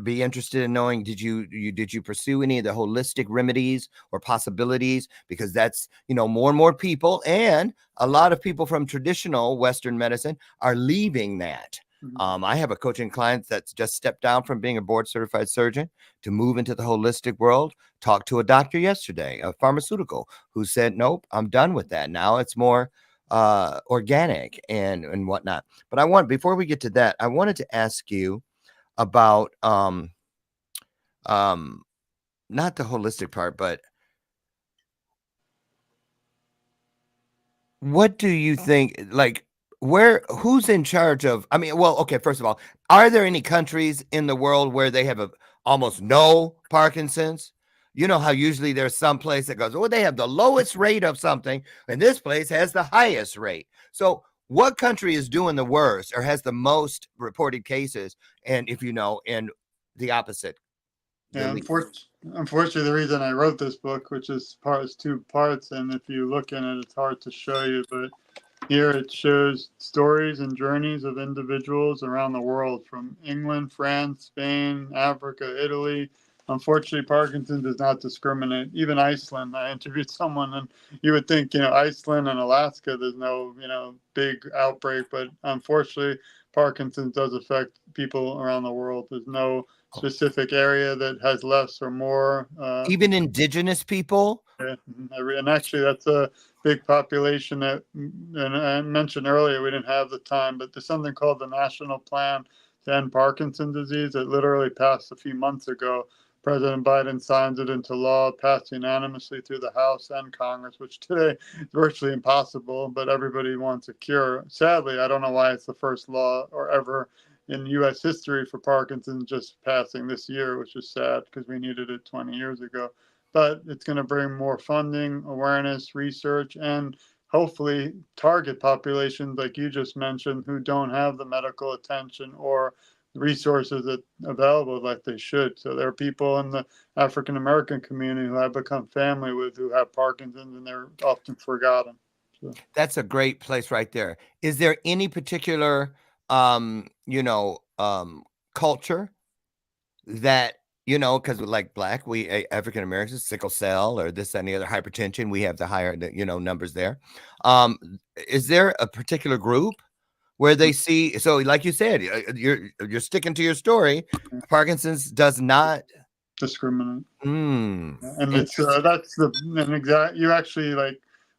Be interested in knowing, did you pursue any of the holistic remedies or possibilities? Because that's, more and more people, and a lot of people from traditional Western medicine are leaving that. I have a coaching client that's just stepped down from being a board certified surgeon to move into the holistic world. Talked to a doctor yesterday, a pharmaceutical, who said, nope, I'm done with that. Now it's more organic and whatnot. But before we get to that, I wanted to ask you about not the holistic part, but what do you think, like, who's in charge of, okay, first of all, are there any countries in the world where they have almost no Parkinson's? You know how usually there's some place that goes, they have the lowest rate of something, and this place has the highest rate. So what country is doing the worst or has the most reported cases? And if and the opposite. Yeah, unfortunately, the reason I wrote this book, which is two parts, and if you look in it, it's hard to show you, but here it shows stories and journeys of individuals around the world, from England, France, Spain, Africa, Italy, unfortunately, Parkinson does not discriminate. Even Iceland, I interviewed someone, and you would think, Iceland and Alaska, there's no, big outbreak, but unfortunately, Parkinson's does affect people around the world. There's no specific area that has less or more. Even indigenous people? Yeah, and actually, that's a big population that, and I mentioned earlier, we didn't have the time, but there's something called the National Plan to End Parkinson's Disease. It literally passed a few months ago. President Biden signs it into law, passed unanimously through the House and Congress, which today is virtually impossible, but everybody wants a cure. Sadly, I don't know why it's the first law or ever in U.S. history for Parkinson's just passing this year, which is sad because we needed it 20 years ago. But it's going to bring more funding, awareness, research, and hopefully target populations like you just mentioned who don't have the medical attention or resources that available like they should. So there are people in the African American community who I've become family with who have Parkinson's, and they're often forgotten. So. That's a great place right there. Is there any particular, culture that, because like Black, we African Americans, sickle cell or this, any other hypertension, we have the higher, numbers there. Is there a particular group where they see? So, like you said, you're sticking to your story. Parkinson's does not discriminate. And it's that's an exact. You actually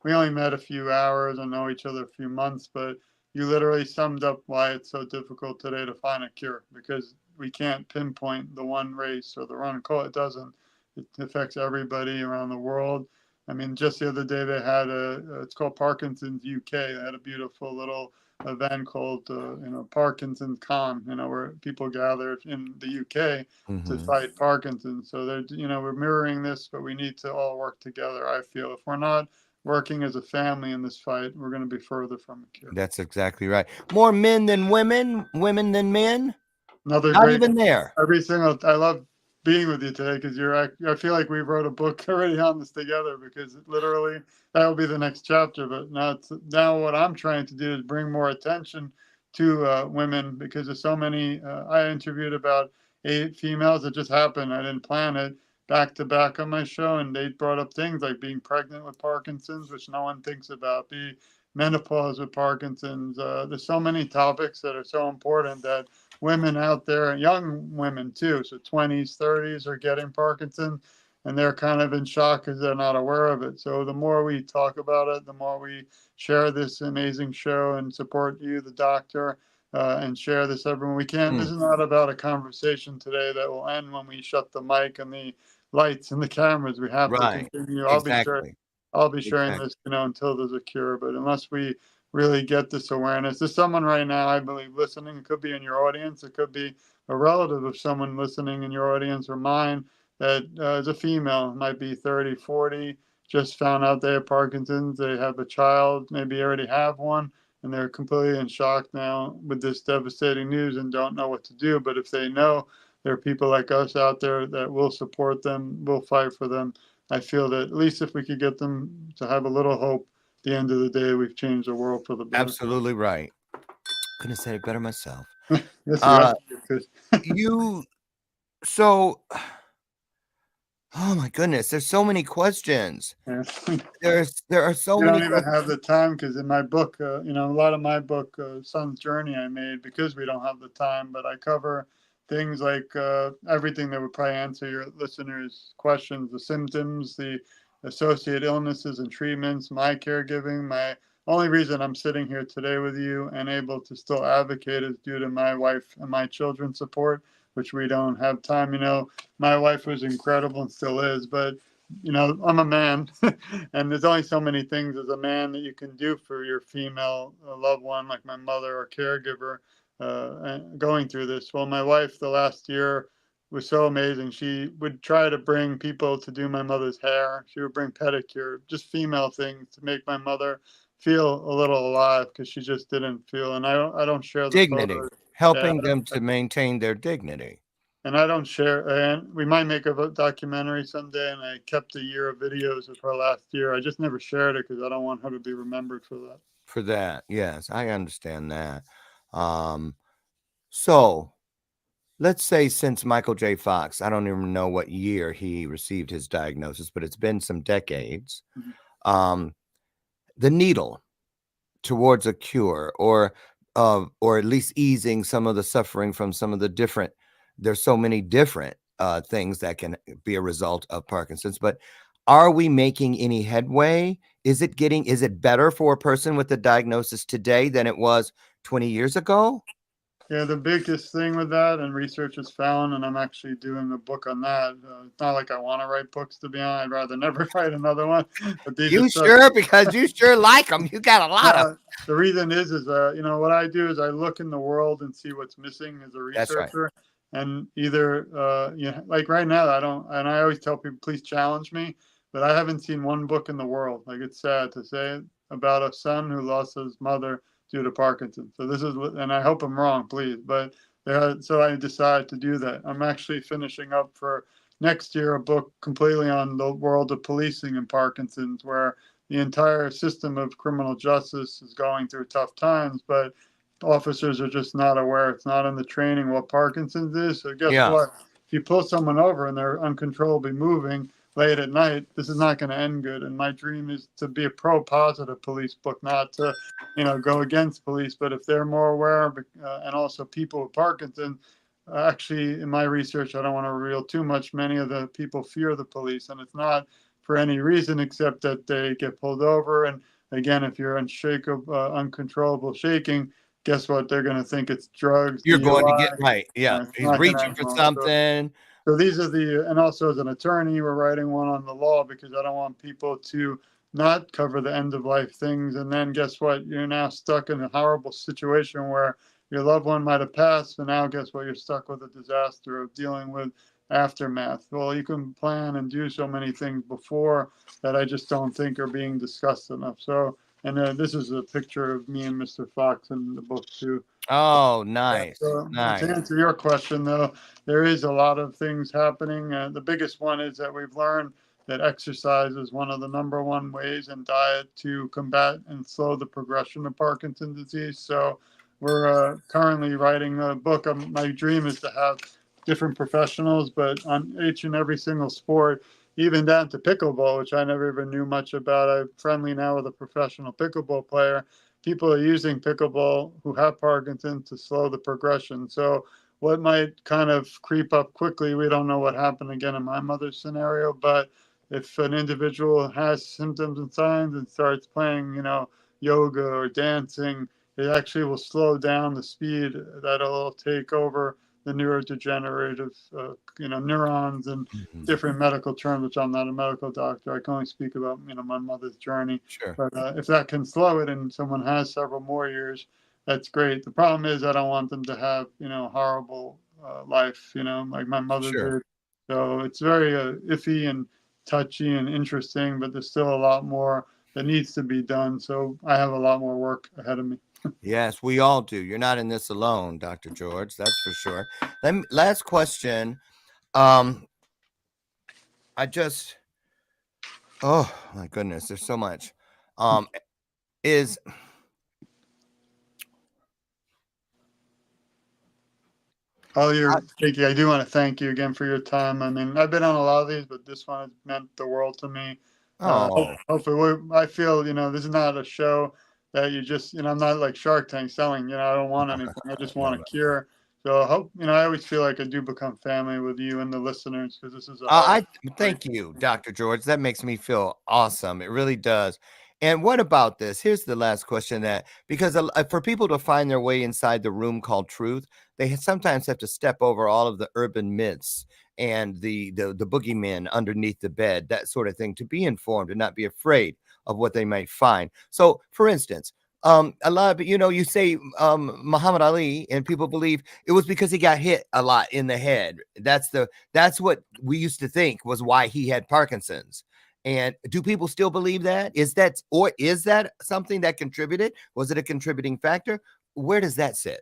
we only met a few hours and know each other a few months, but you literally summed up why it's so difficult today to find a cure, because we can't pinpoint the one race or the one color. It doesn't. It affects everybody around the world. I mean, just the other day they had it's called Parkinson's UK. They had a beautiful little event called Parkinson's Con, where people gathered in the UK to fight Parkinson's. So they're we're mirroring this, but we need to all work together. I feel if we're not working as a family in this fight, we're going to be further from a cure. That's exactly right. More men than women, women than men. Another not great, even there. I love being with you today because I feel like we wrote a book already on this together, because literally that will be the next chapter. But now what I'm trying to do is bring more attention to women, because there's so many. I interviewed about 8 females. It just happened. I didn't plan it. Back to back on my show, and they brought up things like being pregnant with Parkinson's, which no one thinks about, menopause with Parkinson's. There's so many topics that are so important that women out there, young women too, so 20s, 30s, are getting Parkinson's, and they're kind of in shock because they're not aware of it. So the more we talk about it, the more we share this amazing show and support you, the doctor, and share this everyone. We can't. This is not about a conversation today that will end when we shut the mic and the lights and the cameras. We have to continue. I'll be sharing this, until there's a cure. But unless we really get this awareness, there's someone right now, I believe, listening. It could be in your audience. It could be a relative of someone listening in your audience or mine that is a female, might be 30, 40, just found out they have Parkinson's. They have a child, maybe already have one, and they're completely in shock now with this devastating news and don't know what to do. But if they know there are people like us out there that will support them, will fight for them, I feel that at least if we could get them to have a little hope, at the end of the day, we've changed the world for the better. Absolutely right. Couldn't have said it better myself. Yes, oh my goodness, there's so many questions. Yeah. There are so many. I don't even have the time, because in my book, a lot of my book, Son's Journey, I made because we don't have the time, but I cover things like everything that would probably answer your listeners' questions, the symptoms, the associated illnesses and treatments, my caregiving. My only reason I'm sitting here today with you and able to still advocate is due to my wife and my children's support, which we don't have time. My wife was incredible and still is, but I'm a man and there's only so many things as a man that you can do for your female loved one, like my mother or caregiver, going through this. Well, my wife the last year was so amazing. She would try to bring people to do my mother's hair. She would bring pedicure, just female things to make my mother feel a little alive, because she just didn't feel. And I don't share the dignity, photos. helping them to maintain their dignity. And I don't share. And we might make a documentary someday. And I kept a year of videos of her last year. I just never shared it because I don't want her to be remembered for that. For that, yes, I understand that. So let's say since Michael J. Fox, I don't even know what year he received his diagnosis, but it's been some decades. Um, the needle towards a cure, or at least easing some of the suffering from some of the different. There's so many different things that can be a result of Parkinson's, but are we making any headway? Is it better for a person with the diagnosis today than it was 20 years ago? Yeah, the biggest thing with that, and research has found, and I'm actually doing a book on that. It's not like I want to write books, to be honest. I'd rather never write another one. But these are You such, sure? Because you sure like them. You got a lot of. the reason is you know, what I do is I look in the world and see what's missing as a That's right. researcher. And either, you know, like right now, I don't, and I always tell people, please challenge me, but I haven't seen one book in the world. Like, it's sad to say it, about a son who lost his mother due to Parkinson. So this is, and I hope I'm wrong, please, but so I decided to do that. I'm actually finishing up for next year a book completely on the world of policing and Parkinson's, where the entire system of criminal justice is going through tough times, but officers are just not aware. It's not in the training what Parkinson's is. So guess Yeah. what? If you pull someone over and they're uncontrollably moving late at night, this is not going to end good. And my dream is to be a pro-positive police book, not to, you know, go against police. But if they're more aware, and also people with Parkinson, actually, in my research, I don't want to reveal too much. Many of the people fear the police, and it's not for any reason except that they get pulled over. And again, if you're unshakable, uncontrollable shaking, guess what? They're going to think it's drugs, You're going to DUI. get right. Yeah. It's He's not going to reaching end for well. something. So these are and also as an attorney, we're writing one on the law because I don't want people to not cover the end of life things. And then guess what? You're now stuck in a horrible situation where your loved one might have passed, and now guess what? You're stuck with a disaster of dealing with aftermath. Well, you can plan and do so many things before that I just don't think are being discussed enough. So, and this is a picture of me and Mr. Fox in the book too. Oh, Yeah, nice. so Nice. to answer your question, though, there is a lot of things happening. The biggest one is that we've learned that exercise is one of the number one ways, and diet, to combat and slow the progression of Parkinson's disease. So we're currently writing a book. My dream is to have different professionals, but on each and every single sport, even down to pickleball, which I never even knew much about. I'm friendly now with a professional pickleball player. People are using pickleball who have Parkinson's to slow the progression. So what might kind of creep up quickly, we don't know what happened again in my mother's scenario, but if an individual has symptoms and signs and starts playing, you know, yoga or dancing, it actually will slow down the speed that'll take over the neurodegenerative, you know, neurons and Mhm. different medical terms, which I'm not a medical doctor. I can only speak about, you know, my mother's journey. Sure. But if that can slow it and someone has several more years, that's great. The problem is I don't want them to have, you know, horrible life, you know, like my mother Sure. did. So it's very iffy and touchy and interesting, but there's still a lot more that needs to be done. So I have a lot more work ahead of me. Yes, we all do. You're not in this alone, Dr. George. That's for sure. Last question. I just, oh my goodness, there's so much. Is Oh, thank you. I do want to thank you again for your time. I mean, I've been on a lot of these, but this one has meant the world to me. oh Hopefully, I feel, you know, this is not a show that you just, you know, I'm not like Shark Tank selling, you know, I don't want anything. I just no, want no. a cure. So I hope, you know, I always feel like I do become family with you and the listeners because this is a I hard. thank you, Dr. George. That makes me feel awesome. It really does. And what about this? Here's the last question, that because for people to find their way inside the room called truth, they sometimes have to step over all of the urban myths and the boogeymen underneath the bed, that sort of thing, to be informed and not be afraid of what they might find. So, for instance, a lot of, you know, you say Muhammad Ali, and people believe it was because he got hit a lot in the head. That's what we used to think was why he had Parkinson's. And do people still believe that? Is that something that contributed? Was it a contributing factor? Where does that sit?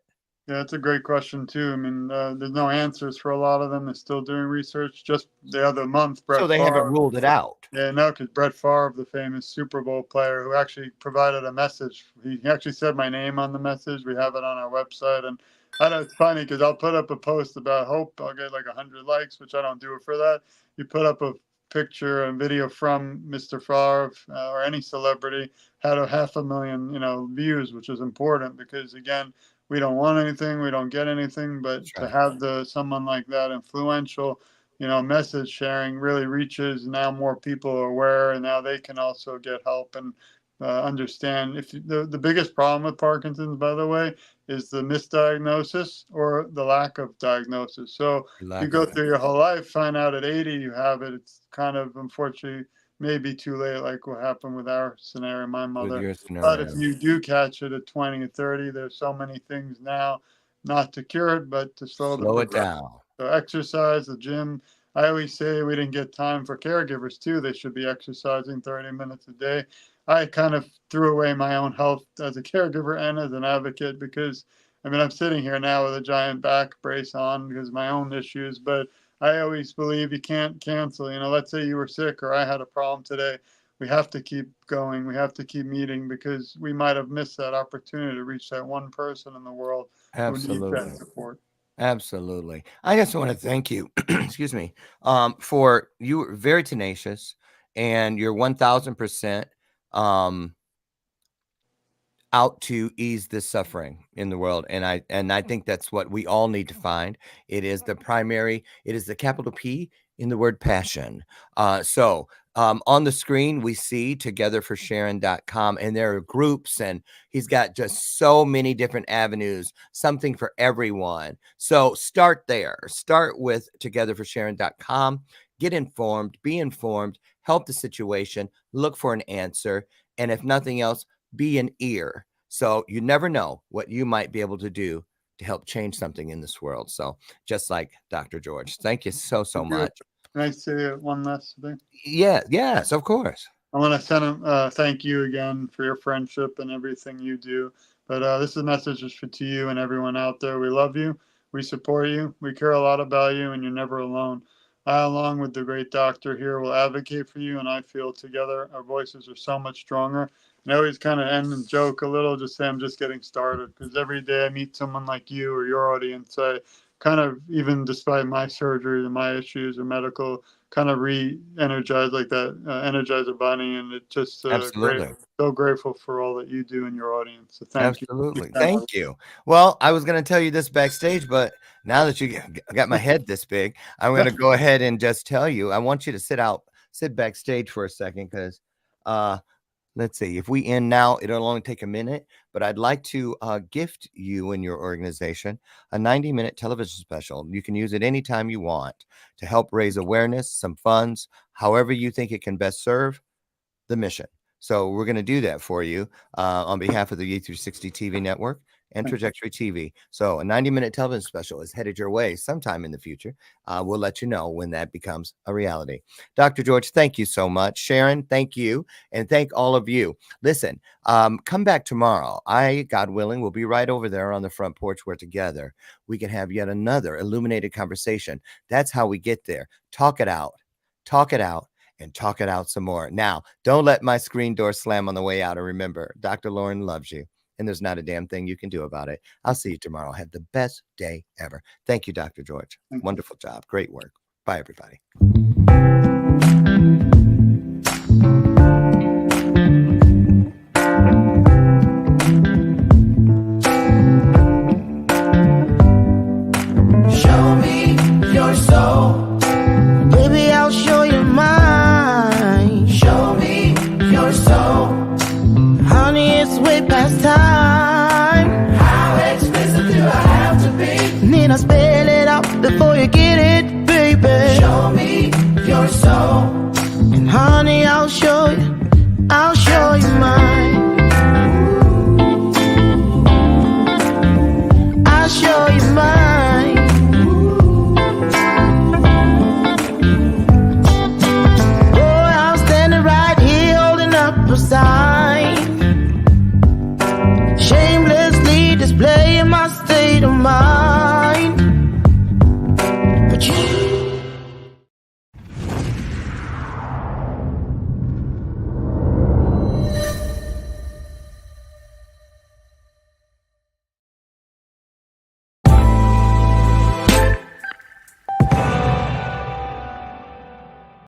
Yeah, that's a great question too. I mean, there's no answers for a lot of them. They're still doing research. Just the other month, So Brett they haven't Favre. ruled it out. Yeah, no, because Brett Favre, the famous Super Bowl player, who actually provided a message. He actually said my name on the message. We have it on our website, and I know it's funny because I'll put up a post about hope. I'll get like 100 likes, which I don't do it for that. You put up a picture and video from Mr. Favre or any celebrity, had a 500,000, views, which is important because again, we don't want anything, we don't get anything, but That's to right. have someone like that influential, message sharing really reaches. Now more people are aware, and now they can also get help and understand. If the biggest problem with Parkinson's, by the way, is the misdiagnosis or the lack of diagnosis. So you go through your whole life, find out at 80 you have it. It's kind of, unfortunately, maybe too late, like what happened with our scenario, my With mother. your But if scenario. you do catch it at 20 or 30, there's so many things now, not to cure it, but to slow the Slow it progression. down. So exercise, the gym. I always say we didn't get time for caregivers too. They should be exercising 30 minutes a day. I kind of threw away my own health as a caregiver and as an advocate because, I'm sitting here now with a giant back brace on because of my own issues, but I always believe you can't cancel. Let's say you were sick or I had a problem today. We have to keep going. We have to keep meeting because we might have missed that opportunity to reach that one person in the world who needs Absolutely. that support. Absolutely. I just want to thank you, excuse me, for you were very tenacious and you're 1000% out to ease this suffering in the world. And I think that's what we all need to find. It is the capital P in the word passion. So on the screen, we see TogetherForSharon.com, and there are groups, and he's got just so many different avenues, something for everyone. So start there. Start with TogetherForSharon.com. Get informed, be informed, help the situation, look for an answer, and if nothing else, be an ear. So you never know what you might be able to do to help change something in this world. So just like Dr. George, thank you so much. Can I say one last thing? Yes, of course. I want to send him thank you again for your friendship and everything you do. But this is a message just to you and everyone out there. We love you. We support you. We care a lot about you, and you're never alone. I, along with the great doctor here, will advocate for you, and I feel together our voices are so much stronger. And I always kind of end and joke a little, just say I'm just getting started, because every day I meet someone like you or your audience, I kind of, even despite my surgery and my issues or medical, kind of re-energize like that Energizer Bunny, and it just Absolutely. so grateful for all that you do in your audience. So thank you. Absolutely. Thank you. Well, I was going to tell you this backstage, but now that you got my head this big, I'm going to go ahead and just tell you, I want you to sit backstage for a second, because let's see, if we end now, it'll only take a minute, but I'd like to gift you and your organization a 90-minute television special. You can use it anytime you want to help raise awareness, some funds, however you think it can best serve the mission. So we're going to do that for you on behalf of the E360 TV network and Trajectory TV. So a 90-minute television special is headed your way sometime in the future. We'll let you know when that becomes a reality. Dr. George, thank you so much. Sharon, thank you. And thank all of you. Listen, come back tomorrow. God willing, will be right over there on the front porch where together we can have yet another illuminated conversation. That's how we get there. Talk it out. Talk it out. And talk it out some more. Now, don't let my screen door slam on the way out. And remember, Dr. Lauren loves you, and there's not a damn thing you can do about it. I'll see you tomorrow. Have the best day ever. Thank you, Dr. George. Wonderful job. Great work. Bye, everybody. Show me your soul. Baby, I'll show you mine. Show me your soul. Honey, it's way past time. How expensive do I have to be? Need I spell it out before you get it, baby? Show me your soul. And honey, I'll show you mine. I'll show you mine. Boy, I'm standing right here holding up a sign, shamelessly displaying my